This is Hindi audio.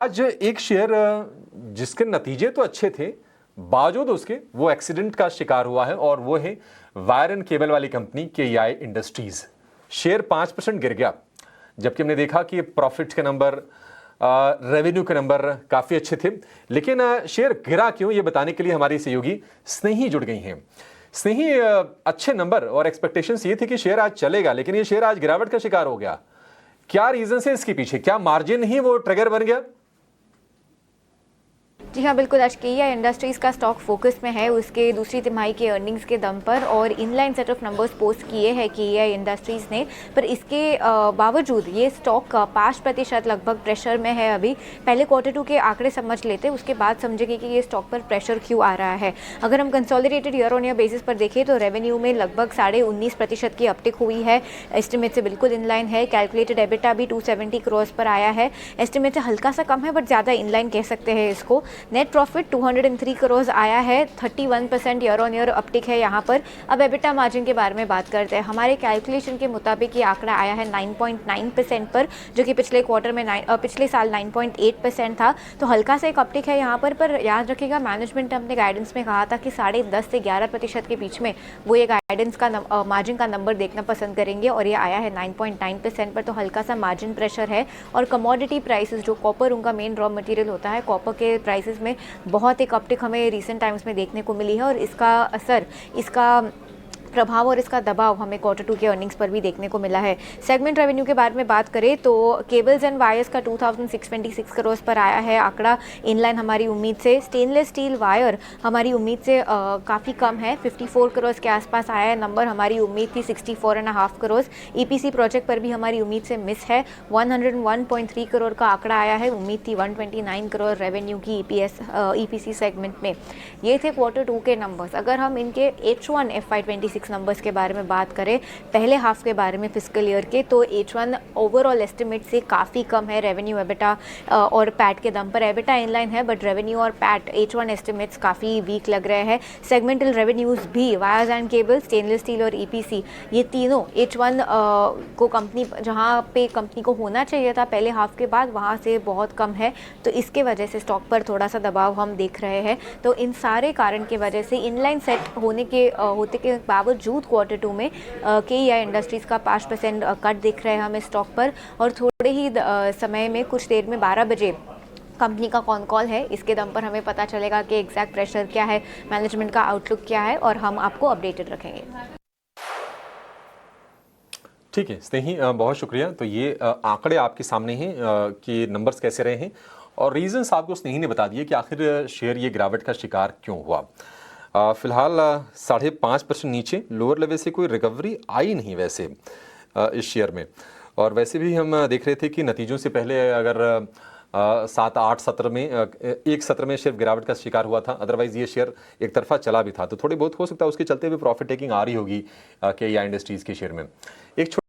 आज एक शेयर जिसके नतीजे तो अच्छे थे, बावजूद उसके वो एक्सीडेंट का शिकार हुआ है और वो है वायर एंड केबल वाली कंपनी केईआई इंडस्ट्रीज। शेयर 5% गिर गया, जबकि हमने देखा कि प्रॉफिट के नंबर, रेवेन्यू के नंबर काफ़ी अच्छे थे। लेकिन शेयर गिरा क्यों, ये बताने के लिए हमारी सहयोगी स्नेही जुड़ गई हैं। स्नेही, अच्छे नंबर और एक्सपेक्टेशंस ये थे कि शेयर आज चलेगा, लेकिन ये शेयर आज गिरावट का शिकार हो गया। क्या रीजन है इसके पीछे? क्या मार्जिन ही वो ट्रिगर बन गया? जी हाँ, बिल्कुल। आज केईआई इंडस्ट्रीज़ का स्टॉक फोकस में है उसके दूसरी तिमाही के अर्निंग्स के दम पर, और inline set of numbers post किए हैं केईआई इंडस्ट्रीज़ ने। पर इसके बावजूद ये स्टॉक का 5% लगभग प्रेशर में है अभी। पहले Q2 के आंकड़े समझ लेते, उसके बाद समझेंगे कि ये स्टॉक पर प्रेशर क्यों आ रहा है। अगर हम consolidated year on year basis पर देखें तो रेवेन्यू में लगभग 19.5% की अपटिक हुई है। एस्टिमेट से बिल्कुल इनलाइन है। कैलकुलेटेड एबिटा भी 270 करोड़ पर आया है। एस्टिमेट से हल्का सा कम है, बट ज़्यादा इनलाइन कह सकते हैं इसको। नेट प्रॉफिट 203 करोड़ आया है, 31% ईयर ऑन ईयर अपटिक है यहाँ पर। अब एबिटा मार्जिन के बारे में बात करते हैं। हमारे कैलकुलेशन के मुताबिक ये आंकड़ा आया है 9.9% पर, जो कि पिछले क्वार्टर में पिछले साल 9.8% था। तो हल्का सा एक अपटिक है यहाँ पर याद रखिएगा, मैनेजमेंट ने अपने गाइडेंस में कहा था कि 10.5 से 11% के बीच में वो ये गाइडेंस का मार्जिन का नंबर देखना पसंद करेंगे, और ये आया है 9.9% पर। तो हल्का सा मार्जिन प्रेशर है। और कमोडिटी प्राइसेस, जो कॉपर उनका मेन रॉ मटेरियल होता है, कॉपर के प्राइसेस में बहुत एक अपटिक हमें रीसेंट टाइम्स में देखने को मिली है, और इसका असर, इसका प्रभाव और इसका दबाव हमें Q2 के अर्निंग्स पर भी देखने को मिला है। सेगमेंट रेवेन्यू के बारे में बात करें तो केबल्स एंड वायर्स का 2626 करोड़ पर आया है आंकड़ा, इनलाइन हमारी उम्मीद से। स्टेनलेस स्टील वायर हमारी उम्मीद से काफ़ी कम है, 54 करोड़ के आसपास आया है नंबर। हमारी उम्मीद थी 64.5 करोड़। ईपीसी प्रोजेक्ट पर भी हमारी उम्मीद से मिस है, 101.3 करोड़ का आंकड़ा आया है। उम्मीद थी 129 करोड़ रेवेन्यू की ईपीसी सेगमेंट में। ये थे Q2 के नंबर्स। अगर हम इनके H1 FY26 नंबर्स के बारे में बात करें, पहले हाफ के बारे में फिस्कल ईयर के, तो H1 ओवरऑल एस्टिमेट से काफ़ी कम है रेवेन्यू, एबिटा और पैट के दम पर। एबिटा इनलाइन है, बट रेवेन्यू और पैट H1 एस्टिमेट्स काफ़ी वीक लग रहे हैं। सेगमेंटल रेवेन्यूज़ भी wires and cable, stainless steel और ईपीसी, ये तीनों H1 को कंपनी, जहाँ पे कंपनी को होना चाहिए था पहले हाफ के बाद, वहाँ से बहुत कम है। तो इसके वजह से स्टॉक पर थोड़ा सा दबाव हम देख रहे हैं। तो इन सारे कारण की वजह से इनलाइन सेट होने के होते के बावजूद Q2 में केईआई इंडस्ट्रीज़ का 5% कट दिख रहा है हमें स्टॉक पर। और थोड़े ही समय में, कुछ देर में 12 बजे कंपनी का कॉन कॉल है, इसके दम पर हमें पता चलेगा कि एग्जैक्ट प्रेशर क्या है, मैनेजमेंट का आउटलुक क्या है, और हम आपको अपडेटेड रखेंगे। ठीक है स्नेही, बहुत शुक्रिया। तो ये आंकड़े आपके सामने हैं कि नंबर्स कैसे रहे हैं, और रीजंस आपको स्नेही ने बता दिए कि आखिर शेयर ये गिरावट का शिकार क्यों हुआ। फिलहाल 5.5% नीचे, लोअर लेवल से कोई रिकवरी आई नहीं वैसे इस शेयर में। और वैसे भी हम देख रहे थे कि नतीजों से पहले अगर 7-8 सत्र में एक सत्र में शेयर गिरावट का शिकार हुआ था, अदरवाइज ये शेयर एक तरफा चला भी था। तो थोड़ी बहुत हो सकता है उसके चलते भी प्रॉफिट टेकिंग आ रही होगी केईआई इंडस्ट्रीज़ के शेयर में। एक